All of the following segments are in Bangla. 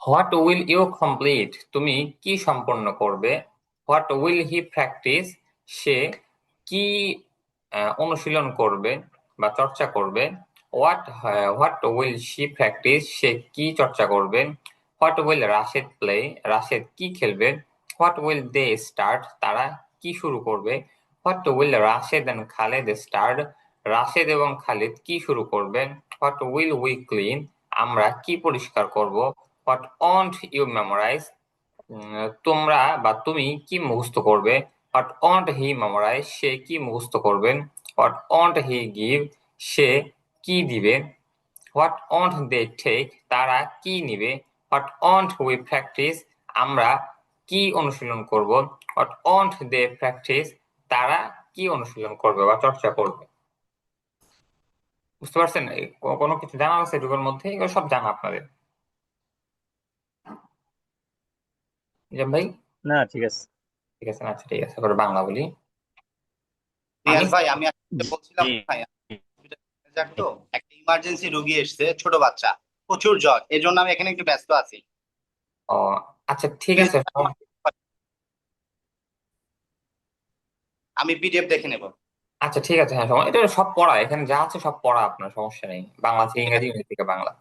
হোয়াট উইল ইউ কমপ্লিট, তুমি কি সম্পন্ন করবে। হোয়াট উইল হি প্র্যাকটিস, সে কি অনুশীলন করবে বা চর্চা করবে। হোয়াট উইল শি প্র্যাকটিস, সে কি চর্চা করবে। What will Rashed play, Rashed কি খেলবে। হোয়াট উইল দে স্টার্ট, তারা কি শুরু করবে। What will Rashed and Khaled start, Rashed এবং খালিদ কি শুরু করবে। হোয়াট উইল উই ক্লিন, আমরা কি পরিষ্কার করব। হোয়াট ওন্ট ইউ মেমোরাইজ, তোমরা বা তুমি কি মুখস্থ করবে। হোয়াট ওন্ট হি মেমোরাইজ, সে কি মুখস্থ করবেন। হোয়াট ওন্ট হি গিভ, সে কি দিবে। হোয়াট ওন্ট দে টেক, তারা কি নিবে। হোয়াট ওন্ট উই প্র্যাকটিস, আমরা কি অনুশীলন করব। হোয়াট ওন্ট দে প্র্যাকটিস, তারা কি অনুশীলন করবে বা চর্চা করবে। বুঝতে পারছেন? কোনো কিছু জানা আছে এটুকুর মধ্যে? এগুলো সব জানা আপনাদের? নিজাম ভাই? না, ঠিক আছে। ঠিক আছে, আচ্ছা ঠিক আছে, এবার বাংলা বলি। আমি রিয়াজ ভাই, আমি আসলে বলছিলাম জি। ভাই, যাক তো, একটা ইমার্জেন্সি রোগী এসেছে, ছোট বাচ্চা, প্রচুর জ্বর, এর জন্য আমি এখানে একটু ব্যস্ত আছি। ও, আচ্ছা ঠিক প্লিজ, আছে। আমি পিডিএফ দেখে নেব। আচ্ছা ঠিক আছে, হ্যাঁ এটা সব পড়া, এখানে যা আছে সব পড়া, আপনার সমস্যা নেই, বাংলা থেকে ঠিক ইংরেজি, আছে। ইংরেজি থেকে বাংলা,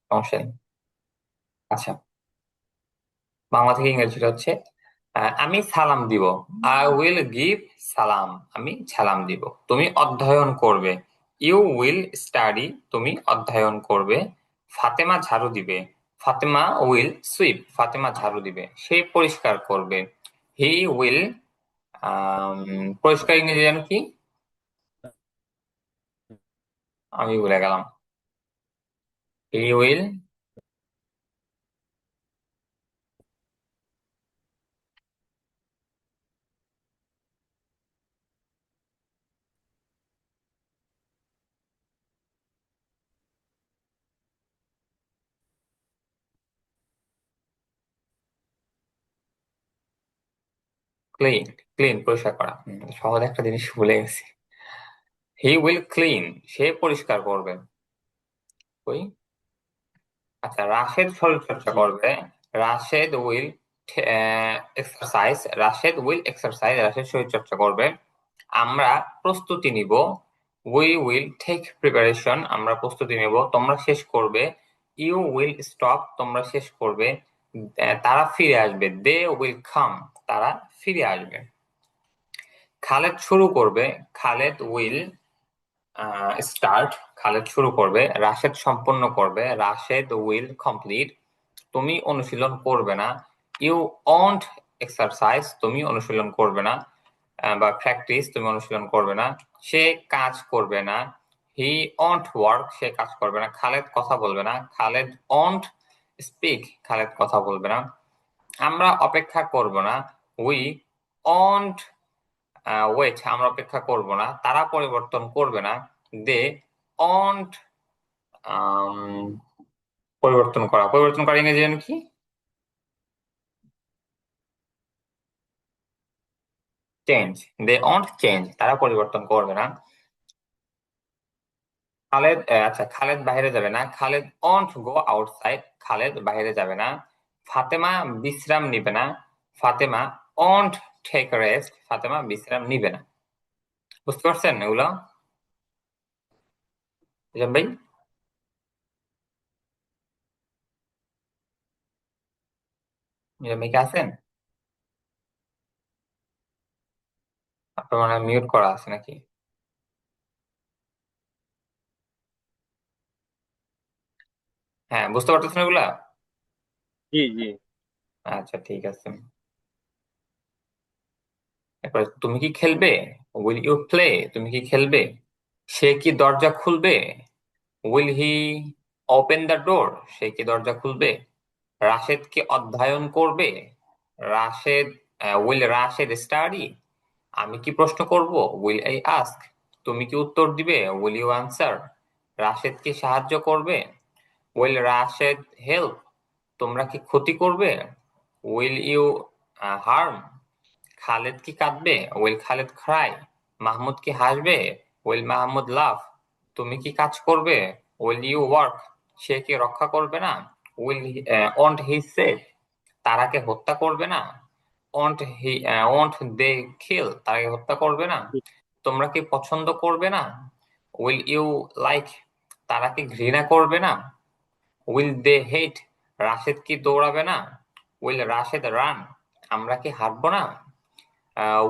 সমস্যা নেই। আচ্ছা, বাংলা থেকে ইংরেজিটা হচ্ছে আমি সালাম দিব। আই উইল গিভ সালাম, আমি সালাম দিব। তুমি অধ্যয়ন করবে। ইউ উইল স্টাডি, তুমি অধ্যয়ন করবে। ফাতেমা ঝাড়ু দিবে। ফাতেমা উইল সুইপ, ফাতেমা ঝাড়ু দিবে। সে পরিষ্কার করবে। হি উইল, পরিষ্কার ইংরেজি জানো কি? আমি ভুলে গেলাম। হি উইল ক্লিন, ক্লিন পরিষ্কার করা। সহজ একটা জিনিস ভুলে গেছি। হি উইল ক্লিন, সে পরিষ্কার করবে। ওই, আচ্ছা, রাশেদ শরীরচর্চা জি। করবে। Rashed will exercise, Rashed will exercise, Rashed শরীরচর্চা করবে। আমরা প্রস্তুতি নিব। উই উইল টেক প্রিপারেশন, আমরা প্রস্তুতি নেব। তোমরা শেষ করবে। ইউ উইল স্টপ, তোমরা শেষ করবে। তারা ফিরে আসবে। দে উইল কাম, তারা ফিরে আসবে। খালেদ শুরু করবে। খালেদ উইল স্টার্ট, খালেদ শুরু করবে। রাশেদ সম্পন্ন করবে। Rashed will complete. তুমি অনুশীলন করবে না। ইউ ওন্ট এক্সারসাইজ, তুমি অনুশীলন করবে না। বা প্র্যাকটিস, তুমি অনুশীলন করবে না। সে কাজ করবে না। হি ওন্ট ওয়ার্ক, সে কাজ করবে না। খালেদ কথা বলবে না। খালেদ ওন্ট স্পিক, খালেদ কথা বলবে না। আমরা অপেক্ষা করব না। উই ওন্ট ওয়েট, আমরা অপেক্ষা করব না। তারা পরিবর্তন করবে না। দে ওন্ট পরিবর্তন করা, পরিবর্তন করা ইংরেজি জানেন কি? চেঞ্জ। দে ওন্ট চেঞ্জ, তারা পরিবর্তন করবে না। খালেদ আচ্ছা, খালেদ বাইরে যাবে না। Khaled won't go outside, Khaled বাইরে যাবে না। ফাতেমা বিশ্রাম নিবে না। Fatema won't take rest, Fatema বিশ্রাম নিবে না। বুঝতে পারছেন এগুলো নিজাম ভাই? নিজাম ভাই কি আছেন? আপনার মানে মিউট করা আছে নাকি? হ্যাঁ, বুঝতে পারতেছেন এগুলা? জি। জি। আচ্ছা ঠিক আছে। এরপর তুমি কি খেলবে। উইল ইউ প্লে, তুমি কি খেলবে। সে কি দরজা খুলবে। Will he open the door, সে কি দরজা খুলবে। রাশেদ কি অধ্যয়ন করবে। রাশেদ উইল রাশেদ স্টাডি, আমি কি প্রশ্ন করব। উইল আই আস্ক, তুমি কি উত্তর দিবে। Will you answer. রাশেদ কি সাহায্য করবে। উইল রাশেদ হেল্প, তোমরা কি ক্ষতি করবে। Will you harm. খালেদ কি কাঁদবে। Will Khaled Cry. মাহমুদ কি হাসবে। উইল মাহমুদ লাভ। তুমি কি কাজ করবে। উইল ইউ ওয়ার্ক, সে কি রক্ষা করবে না। ওন্ট হি সে, তারাকে হত্যা করবে না? ওন্ট দে কিল, তারাকে হত্যা করবে না? তোমরা কি পছন্দ করবে না? উইল ইউ লাইক, তারা কি ঘৃণা করবে না? উইল দে হেট, রাশেদ কি দৌড়াবে না? উইল রাশেদ রান, আমরা কি হাঁটবো না?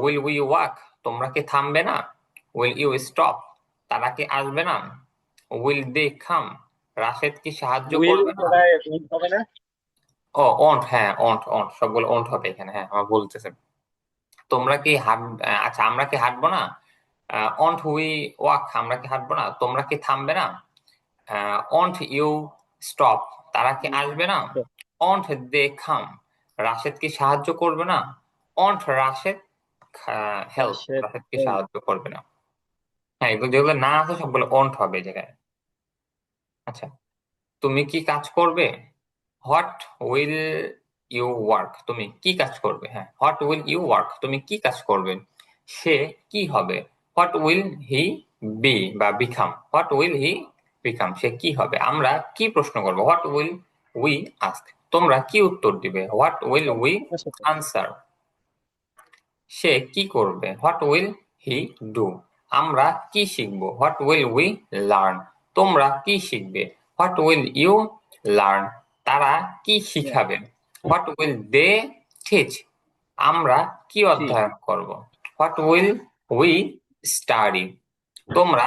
উইল উই ওয়াক, তোমরা কি থামবে না? উইল ইউ স্টপ, তারা কি আসবে না? উইল দে কাম, রাশেদ কি সাহায্য উইল করবে না? কোথায় উইল হবে না? ও অন্ট, হ্যাঁ অন্ট, সবগুলো অন্ট হবে এখানে, হ্যাঁ আমার বলতেছে। তোমরা কি আচ্ছা আমরা কি হাঁটবো না? অন্ট উই ওয়াক, আমরা কি হাঁটবো না? তোমরা কি থামবে না? অন্ট ইউ স্টপ, তারা কি আসবে না? অন্ট দে কাম, রাশেদ কি সাহায্য করবে না? অন্ট রাশেদ হেল্প, রাশেদ রাশেদ কি সাহায্য করবে না? হ্যাঁ, এগুলো যেগুলো না আছে সবগুলো অন্ট হবে এই জায়গায়। আচ্ছা, তুমি কি কাজ করবে? হোয়াট উইল ইউ ওয়ার্ক, তুমি কি কাজ করবে? হ্যাঁ, হোয়াট উইল ইউ ওয়ার্ক, তুমি কি কাজ করবে? সে কি হবে? হোয়াট উইল হি বি বা become, what will he become, সে কি হবে? আমরা কি প্রশ্ন করবো? হোয়াট উইল উই আস্ক, তোমরা কি উত্তর দিবে? What will we answer. সে কি করবে? হোয়াট উইল হি ডু, আমরা কি শিখবো? হোয়াট উইল উই লার্ন, তোমরা কি শিখবে? হোয়াট উইল ইউ লার্ন, তারা কি শিখাবে? হোয়াট উইল দে টিচ, আমরা কি অধ্যয়ন করব? হোয়াট উইল উই স্টাডি, তোমরা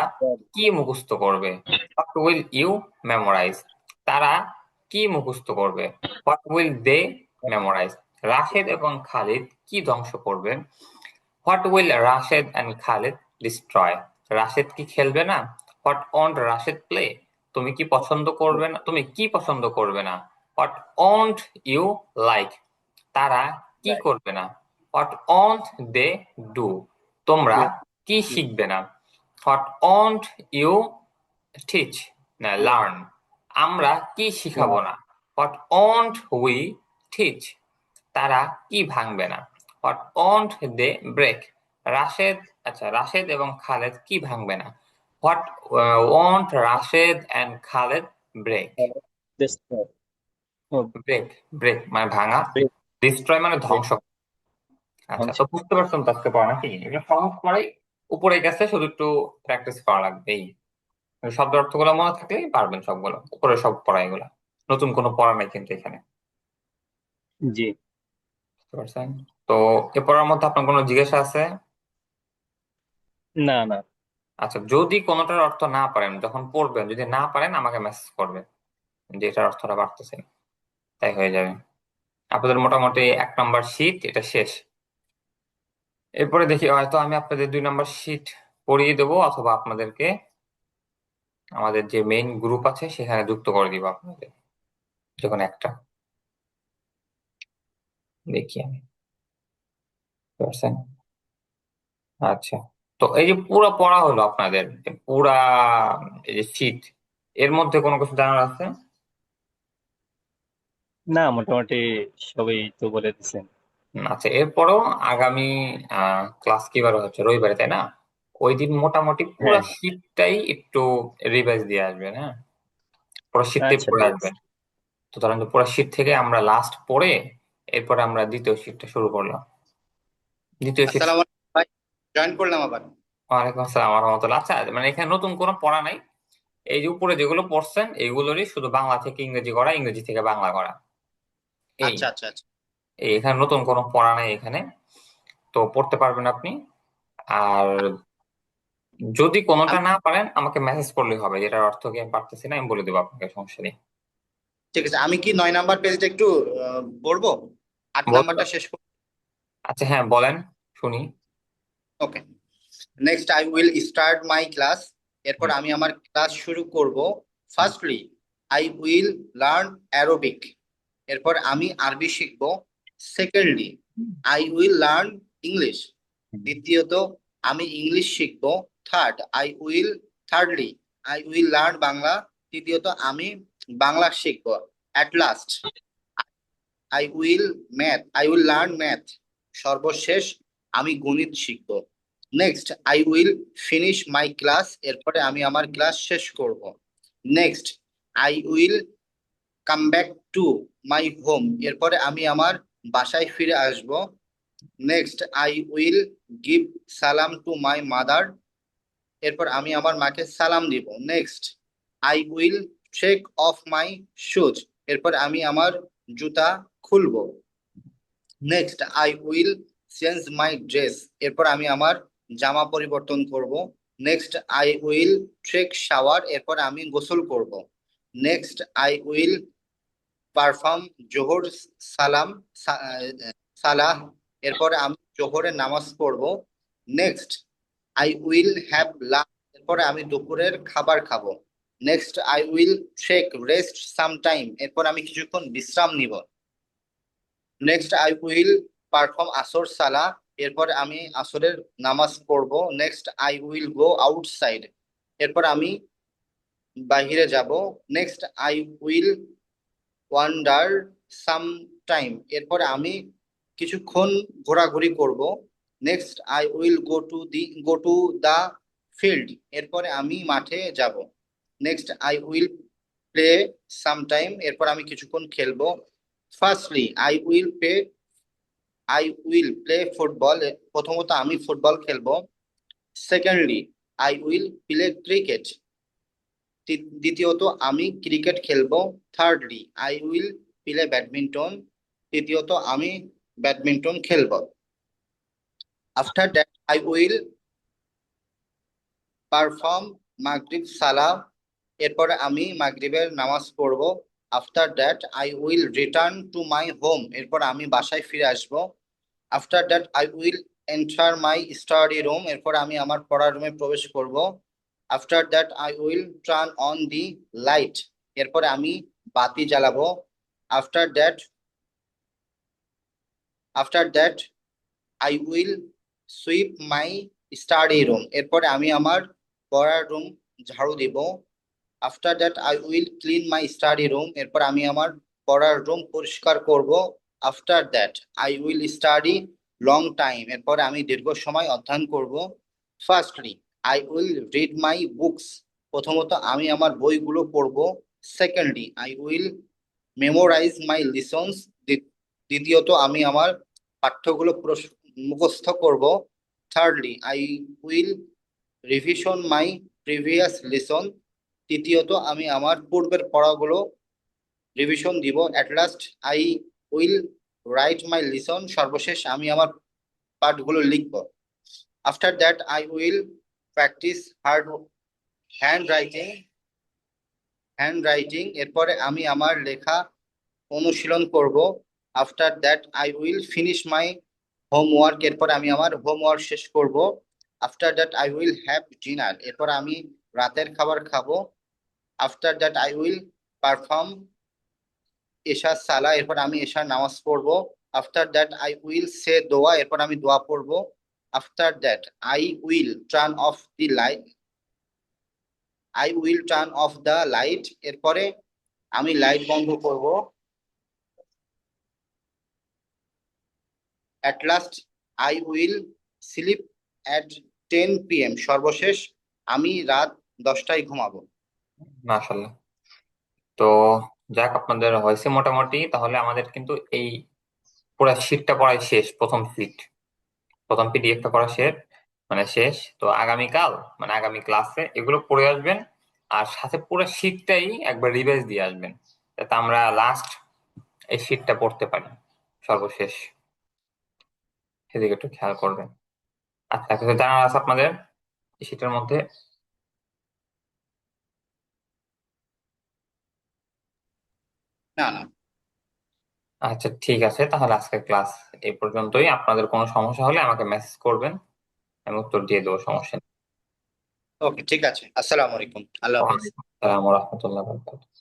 কি মুখস্থ করবে? হোয়াট উইল ইউ মেমোরাইজ, তারা কি মুখস্থ করবে? What will they memorise. Rashed এবং খালিদ কি ধ্বংস করবে? What will Rashed and Khalid destroy, Rashed কি খেলবে না? হোয়াট অন্ট রাশেদ প্লে, তুমি কি পছন্দ করবে না, তুমি কি পছন্দ করবে না? হোয়াট অন্ট ইউ লাইক, তারা কি করবে না? হোয়াট অন্ট দে ডু, তোমরা কি শিখবে না? হোয়াট অন্ট ইউ টিচ, না লার্ন, আমরা কি শিখাবো না? হোয়াট অন্ট উই টিচ, তারা কি ভাঙবে না? What won't they break, Rashed, আচ্ছা রাশেদ এবং খালেদ কি ভাঙবে না? What won't Rashed and Khaled break, break, break মানে ভাঙা, ডিস্ট্রয় মানে ধ্বংস। আচ্ছা, তো বুঝতে পারছেন তো আজকে পড়া নাকি? এটা সহজ পড়াই, উপরে গেছে, শুধু একটু প্র্যাকটিস করা লাগবে এই। শব্দ অর্থগুলো মনে থাকলেই পারবেন সবগুলো, উপরে সব পড়া এগুলা, নতুন কোনো পড়া নাই কিন্তু এখানে। জি। বুঝতে পারছেন? তো এ পড়ার মধ্যে আপনার কোনো জিজ্ঞাসা আছে? না না। আচ্ছা, যদি কোনোটার অর্থ না পারেন, যখন পড়বেন যদি না পারেন আমাকে মেসেজ করবেন যে এটার অর্থটা পারতেছেন, তাই হয়ে যাবে। আপনাদের মোটামুটি 1 নম্বর শীট এটা শেষ। এরপরে দেখি হয়তো আমি আপনাদের 2 নম্বর শীট পড়িয়ে দেবো, অথবা আপনাদেরকে আমাদের যে মেইন গ্রুপ আছে সেখানে যুক্ত করে দিব আপনাদের, যখন একটা। দেখি আমি, বুঝতে পারছেন? আচ্ছা, তো এই যে পুরা পড়া হলো আপনাদের, পুরা এই যে শীট, এর মধ্যে কোনো কিছু জানার আছে? না, মোটামুটি সবই তো বলে দিচ্ছেন। আচ্ছা, এরপরও আগামী ক্লাস কিবারে হচ্ছে? রবিবারে, তাই না? ওই দিন মোটামুটি পুরো হ্যাঁ। শীটটাই একটু রিভাইজ দিয়ে আসবেন, হ্যাঁ, পুরো শীটটাই আচ্ছা, পড়ে ঠিক আছে। আসবেন। তো ধরেন যে পুরো শীট থেকে আমরা লাস্ট পড়ে এরপরে আমরা দ্বিতীয় শীটটা শুরু করলাম। দ্বিতীয় শীট, আসসালামু আলাইকুম ভাই, জয়েন করলাম আবার। ওয়ালাইকুম আসসালাম ওয়া রাহমাতুল্লাহ। আচ্ছা, মানে এখানে নতুন কোনো পড়া নাই, এই যে উপরে যেগুলো পড়ছেন এইগুলোরই শুধু বাংলা থেকে ইংরেজি করা, ইংরেজি থেকে বাংলা করা, এই আচ্ছা আচ্ছা আচ্ছা। এই এখানে নতুন কোনো পড়া নাই এখানে, তো পড়তে পারবেন আপনি। আর যদি কোনোটা আমি না পারেন আমাকে মেসেজ করলেই হবে, যেটার অর্থ কি আমি পারতেছি না, আমি বলে দেবো আপনাকে, সমস্যা নেই। ঠিক আছে, আমি কি 9 নাম্বার পেজটা একটু পড়বো, 8 নাম্বারটা বলুন। শেষ করবো? আচ্ছা হ্যাঁ, বলেন, শুনি। Okay. Next I will start my class, এরপর আমি আমার ক্লাস শুরু করব। Firstly I will learn Arabic, এরপর আমি আরবি শিখব। Secondly I will learn English, দ্বিতীয়ত আমি ইংলিশ শিখব। Thirdly I will learn Bangla, তৃতীয়ত আমি বাংলা শিখব। At last I will learn math, সর্বশেষ আমি গণিত শিখব। Next I will finish my class, এরপরে আমি আমার ক্লাস শেষ করব। Next I will come back to my home, এরপরে আমি আমার বাসায় ফিরে আসব। নেক্সট আই উইল গিভ সালাম টু মাই মাদার, এরপর আমি আমার মাকে সালাম দিব। Next I will take off my shoes, এরপর আমি আমার জুতা খুলবো। Next I will change my dress, এরপর আমি আমার জামা পরিবর্তন করব। Next I will take shower, এরপর আমি গোসল করব। নেক্সট আই উইল পারফর্ম জোহর সালাম সালাহ, এরপরে আমি জোহরের নামাজ পড়ব। Next I will have lunch, এরপরে আমি দুপুরের খাবার খাবো। Next I will take rest some time, এরপর আমি কিছুক্ষণ বিশ্রাম নিব। নেক্সট আই উইল পারফর্ম আসর সালা, এরপর আমি আসরের নামাজ পড়ব। Next I will go outside, এরপর আমি বাহিরে যাব। Next I will wander some time, এরপরে আমি কিছুক্ষণ ঘোরাঘুরি করব। Next I will go to the field, এরপরে আমি মাঠে যাব। Next I will play some time, এরপর আমি কিছুক্ষণ খেলবো। Firstly I will play football, প্রথমত আমি ফুটবল খেলবো। Secondly I will play cricket, দ্বিতীয়ত আমি ক্রিকেট খেলবো। Thirdly I will play badminton, তৃতীয়ত আমি ব্যাডমিন্টন খেলবো। After that I will perform মাগরিব সালাহ, এরপরে আমি মাগরিবের নামাজ পড়ব। After that I will return to my home, এরপর আমি বাসায় ফিরে আসব। After that I will enter my study room, এরপর আমি আমার পড়ার রুমে প্রবেশ করব। After that I will turn on the light, এরপরে আমি বাতি জ্বালাবো। After that I will sweep my study room, এরপরে আমি আমার পড়ার রুম ঝাড়ু দিব। After that I will clean my study room, এরপর আমি আমার পড়ার রুম পরিষ্কার করব। After that I will study long time, এরপরে আমি দীর্ঘ সময় অধ্যয়ন করব। Firstly I will read my books, প্রথমত আমি আমার বইগুলো পড়ব। Secondly I will memorise my lessons, দ্বিতীয়ত আমি আমার পাঠ্যগুলো মুখস্থ করব। Thirdly I will revision my previous lesson, তৃতীয়ত আমি আমার পূর্বের পড়াগুলো রিভিশন দিব। At last I will write my listen, সর্বশেষ আমি আমার পাঠগুলো লিখব। After that I will practice handwriting, এরপরে আমি আমার লেখা অনুশীলন করব। After that I will finish my homework, এরপর আমি আমার হোমওয়ার্ক শেষ করব। After that I will have dinner, এরপর আমি রাতের খাবার খাবো। After that I will perform এশা সালা, এরপর আমি এশার নামাজ পড়বো। After that I will say দোয়া, এরপর আমি দোয়া পড়বো। After that I will turn off the light, এরপরে আমি লাইট বন্ধ করব। At last I will slip at 10 PM, সর্বশেষ আমি রাত 10টায় ঘুমাবো। মাশাল্লাহ। তো যাক, আপনাদের হয়েছে মোটামুটি। তাহলে আমাদের কিন্তু এই পুরো শীটটা পড়াই শেষ, প্রথম পিডিএফটা পড়া শেষ, মানে শেষ। তো আগামীকাল মানে আগামী ক্লাসে এগুলো পড়ে আসবেন, আর সাথে পুরো শীটটাই একবার রিভাইজ দিয়ে আসবেন, যাতে আমরা লাস্ট এই শীটটা পড়তে পারি সর্বশেষ। সেদিকে একটু খেয়াল করবেন। আচ্ছা, কিছু জানার আছে আপনাদের এই শীটের মধ্যে? না না, আচ্ছা, ঠিক আছে, তাহলে আজকের ক্লাস এই পর্যন্তই। আপনাদের কোনো সমস্যা হলে আমাকে মেসেজ করবেন, আমি উত্তর দিয়ে দেবো, সমস্যা নেই। ওকে, ঠিক আছে। আসসালামু আলাইকুম, আল্লাহ হাফেজ। ওয়ালাইকুম আসসালাম ওয়া রাহমাতুল্লাহি ওয়া বারাকাতুহু।